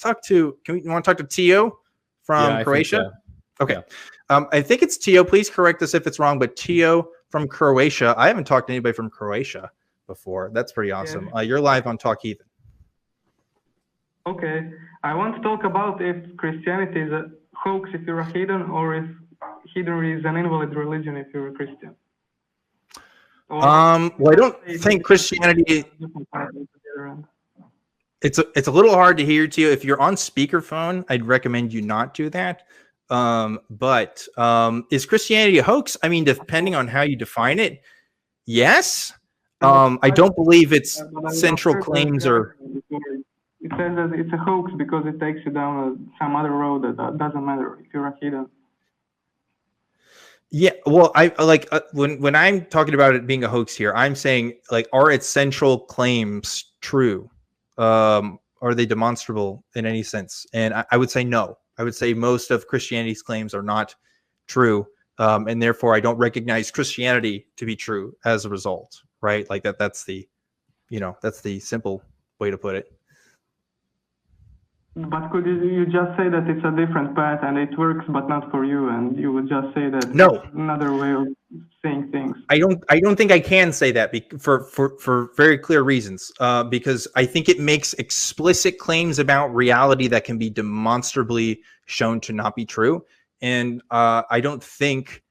talk to. You want to talk to Tio from Croatia? So. Okay. Yeah. I think it's Tio. Please correct us if it's wrong, but Tio from Croatia. I haven't talked to anybody from Croatia before. That's pretty awesome. Yeah. You're live on Talk Heathen. Okay. I want to talk about if Christianity is a hoax if you're a heathen, or if heathen is an invalid religion if you're a Christian. Well, I don't think Christianity. It's a little hard to hear to you. If you're on speakerphone, I'd recommend you not do that. But is Christianity a hoax? I mean, depending on how you define it, yes. I don't believe its central claims are. It says that it's a hoax because it takes you down some other road that doesn't matter if you're a heathen. Yeah, well, I like when I'm talking about it being a hoax here, I'm saying like, are its central claims true? Are they demonstrable in any sense? And I would say no. I would say most of Christianity's claims are not true, and therefore I don't recognize Christianity to be true as a result. Right? Like that's the simple way to put it. But could you just say that it's a different path and it works, but not for you, and you would just say that no, another way of saying things? I don't think I can say that for very clear reasons. Because I think it makes explicit claims about reality that can be demonstrably shown to not be true, and I don't think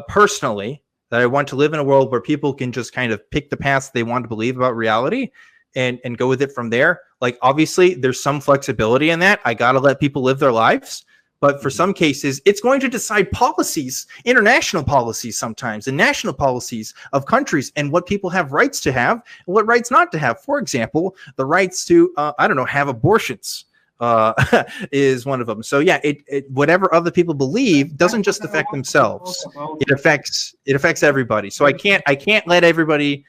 personally that I want to live in a world where people can just kind of pick the paths they want to believe about reality and go with it from there. Like, obviously, there's some flexibility in that. I got to let people live their lives. But for some cases, it's going to decide policies, international policies sometimes, and national policies of countries, and what people have rights to have and what rights not to have. For example, the rights to, have abortions is one of them. So yeah, it whatever other people believe doesn't just affect themselves. It affects everybody. So I can't let everybody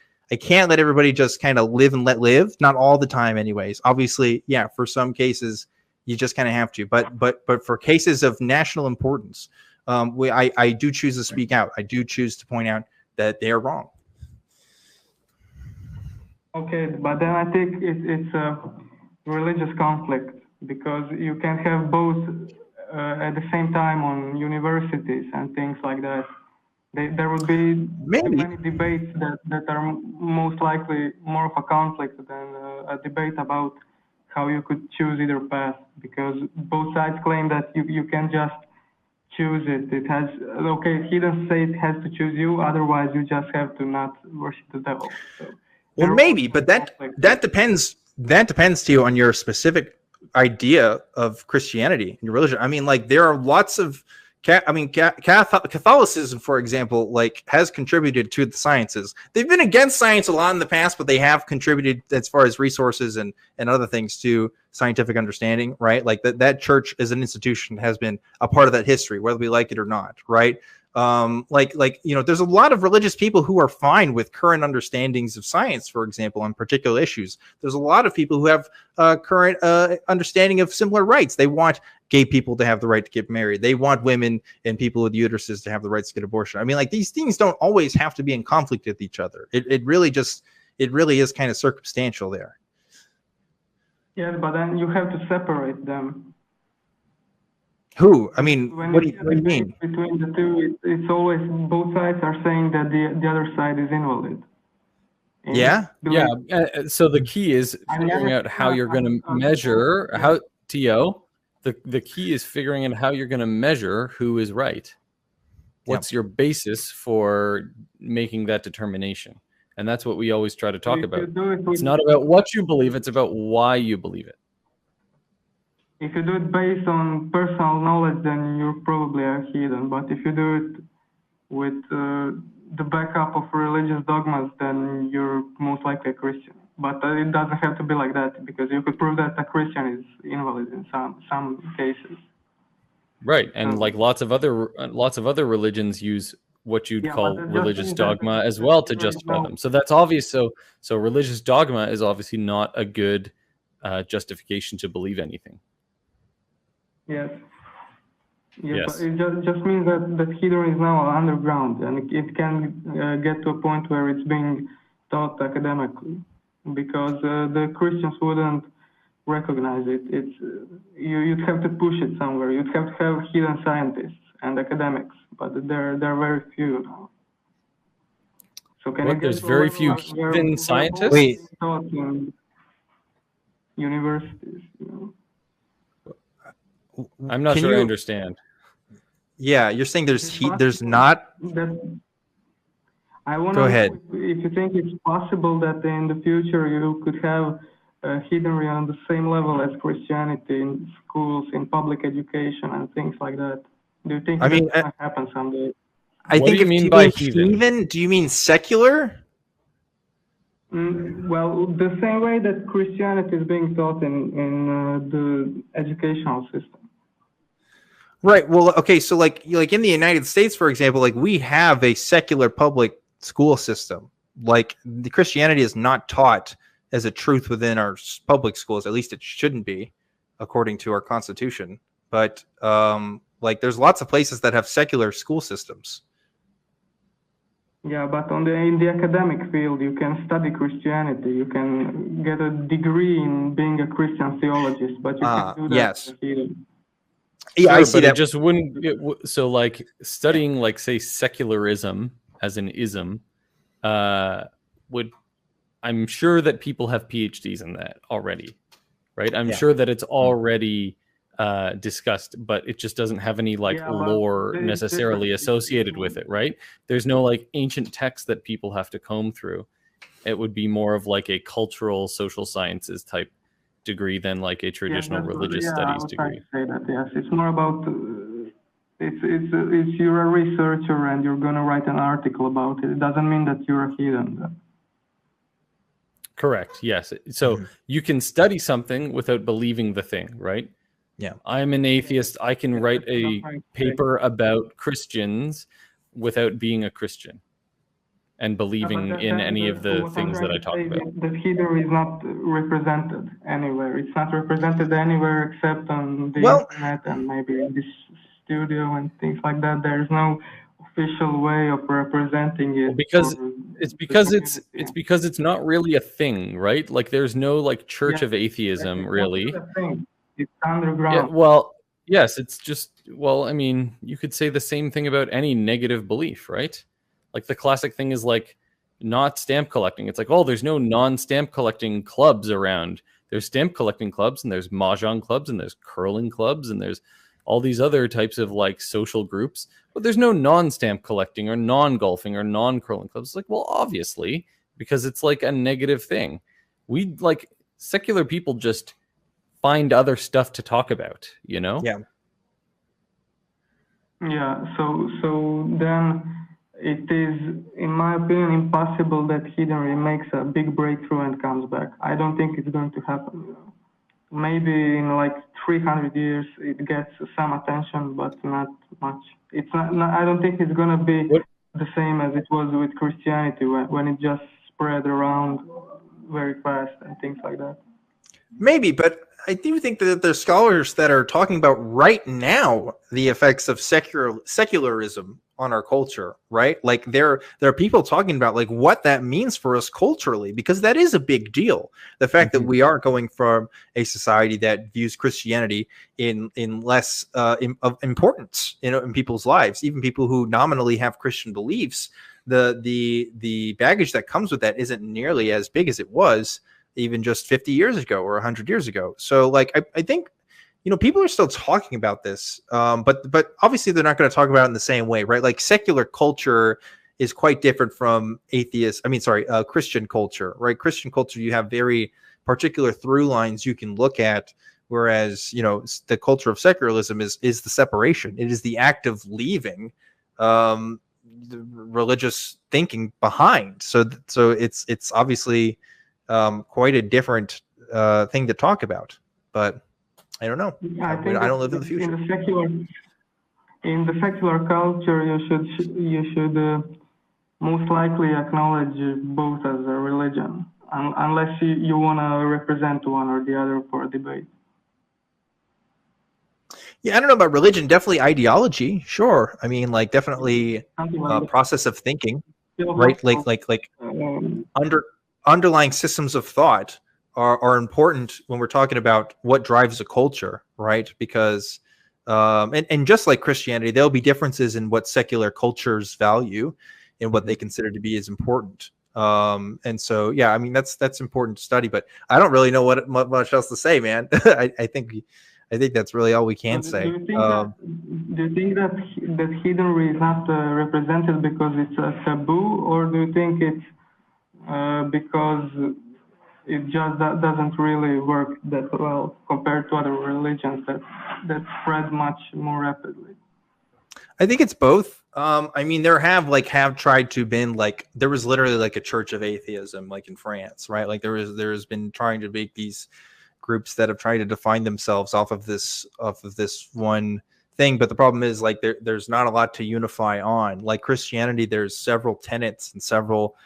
just kind of live and let live. Not all the time anyways. Obviously, yeah, for some cases you just kind of have to. But for cases of national importance, I do choose to speak out. I do choose to point out that they are wrong. Okay, but then I think it's a religious conflict, because you can have both at the same time on universities and things like that. There would be many debates that are most likely more of a conflict than a debate about how you could choose either path, because both sides claim that you can just choose it. It has, he doesn't say it has to choose you, otherwise you just have to not worship the devil. So well, maybe, but that depends to you on your specific idea of Christianity and your religion. I mean, like, there are lots of Catholicism, for example, like, has contributed to the sciences. They've been against science a lot in the past, but they have contributed as far as resources and other things to scientific understanding, right? Like that church as an institution has been a part of that history, whether we like it or not, right? There's a lot of religious people who are fine with current understandings of science, for example, on particular issues. There's a lot of people who have current understanding of similar rights. They want gay people to have the right to get married. They want women and people with uteruses to have the rights to get abortion. I mean, like, these things don't always have to be in conflict with each other. It really is kind of circumstantial there. Yeah, but then you have to separate them. Who? I mean, what do you mean? Between the two, it's always both sides are saying that the other side is invalid. And yeah. So the key is figuring out how you're going to measure the key is figuring out how you're going to measure who is right. What's your basis for making that determination? And that's what we always try to talk about. It's not about what you believe, it's about why you believe it. If you do it based on personal knowledge, then you're probably a heathen. But if you do it with the backup of religious dogmas, then you're most likely a Christian. But it doesn't have to be like that, because you could prove that a Christian is invalid in some cases. Right, and like lots of other religions use what you'd call religious dogma as well to justify them. So that's obvious. So religious dogma is obviously not a good justification to believe anything. Yes. But it just means that heathen is now underground, and it can get to a point where it's being taught academically, because the Christians wouldn't recognize it. You'd have to push it somewhere. You'd have to have hidden scientists and academics, but there are very few now. So there's very few hidden scientists? Wait. Taught in universities, you know. I'm not sure I understand. Yeah, you're saying there's not. I want Go to ahead. know if you think it's possible that in the future you could have heathenry on the same level as Christianity in schools, in public education, and things like that. Do you think that's going to happen someday? I What think do you mean by heathen? Do you mean secular? Well, the same way that Christianity is being taught in the educational system. Right. Well, okay. So like in the United States, for example, like we have a secular public school system. Like the Christianity is not taught as a truth within our public schools. At least it shouldn't be, according to our Constitution. But like there's lots of places that have secular school systems. Yeah, but in the academic field, you can study Christianity. You can get a degree in being a Christian theologist, but you can't do that. Yes. Yeah, I see but that. it just wouldn't. So, like studying, like say, secularism as an ism, would. I'm sure that people have PhDs in that already, right? I'm sure that it's already discussed, but it just doesn't have any lore necessarily associated with it, right? There's no like ancient text that people have to comb through. It would be more of like a cultural social sciences type degree than like a traditional religious studies degree. Say that, yes, it's more about it's you're a researcher and you're going to write an article about it. It doesn't mean that you're a heathen. Correct. Yes. So you can study something without believing the thing, right? Yeah. I'm an atheist. I can write a paper about Christians without being a Christian and believing in any of the things that I talk about. The heathenry is not represented anywhere. It's not represented anywhere except on the internet and maybe in this studio and things like that. There's no official way of representing it. Because it's not really a thing, right? Like there's no like church of atheism really. It's underground. Yeah, well, yes, it's just, well, I mean, you could say the same thing about any negative belief, right? Like the classic thing is like not stamp collecting. It's like, oh, there's no non-stamp collecting clubs around. There's stamp collecting clubs and there's mahjong clubs and there's curling clubs and there's all these other types of like social groups, but there's no non-stamp collecting or non-golfing or non-curling clubs. It's like, well, obviously, because it's like a negative thing. We like secular people just find other stuff to talk about, you know? Yeah. Yeah. So then it is, in my opinion, impossible that heathenry makes a big breakthrough and comes back. I don't think it's going to happen. You know? Maybe in like 300 years it gets some attention, but not much. It's not I don't think it's going to be the same as it was with Christianity when it just spread around very fast and things like that. Maybe, but I do think that there's scholars that are talking about right now the effects of secularism on our culture, right? Like there are people talking about like what that means for us culturally, because that is a big deal. The fact that we are going from a society that views Christianity in less of importance, in people's lives, even people who nominally have Christian beliefs, the baggage that comes with that isn't nearly as big as it was even just 50 years ago or 100 years ago. So like I think people are still talking about this, but obviously they're not going to talk about it in the same way, right? Like secular culture is quite different from Christian culture, right? Christian culture, you have very particular through lines you can look at, whereas the culture of secularism is the separation. It is the act of leaving the religious thinking behind. So it's obviously quite a different thing to talk about, but I don't know. I don't live in the future. In the secular culture, you should most likely acknowledge both as a religion, unless you want to represent one or the other for a debate. Yeah, I don't know about religion. Definitely ideology. Sure. I mean, like definitely process of thinking, right? Like underlying systems of thought are important when we're talking about what drives a culture, right? Because and just like Christianity, there'll be differences in what secular cultures value and what they consider to be as important. And so, yeah, I mean, that's important to study, but I don't really know what much else to say, man. I think that's really all we can say. Do you think that heathenry is not represented because it's a taboo, or do you think it's because it just doesn't really work that well compared to other religions that spread much more rapidly? I think it's both. I mean, there have tried to been like, there was literally like a church of atheism, like in France, right? Like there's been trying to make these groups that have tried to define themselves off of this one thing. But the problem is like there's not a lot to unify on. Like Christianity, there's several tenets and several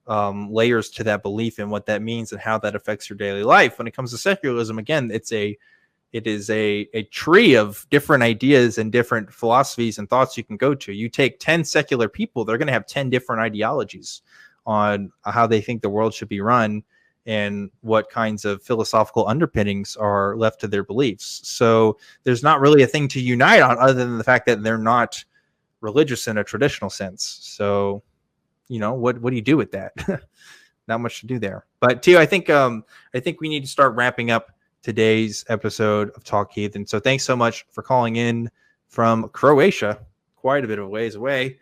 layers to that belief and what that means and how that affects your daily life. When it comes to secularism, again, it is a tree of different ideas and different philosophies and thoughts you can go to. You take 10 secular people, they're going to have 10 different ideologies on how they think the world should be run and what kinds of philosophical underpinnings are left to their beliefs. So there's not really a thing to unite on other than the fact that they're not religious in a traditional sense. So, you know, what do you do with that? Not much to do there. But Tio, I think we need to start wrapping up today's episode of Talk Heathen. So thanks so much for calling in from Croatia, quite a bit of ways away.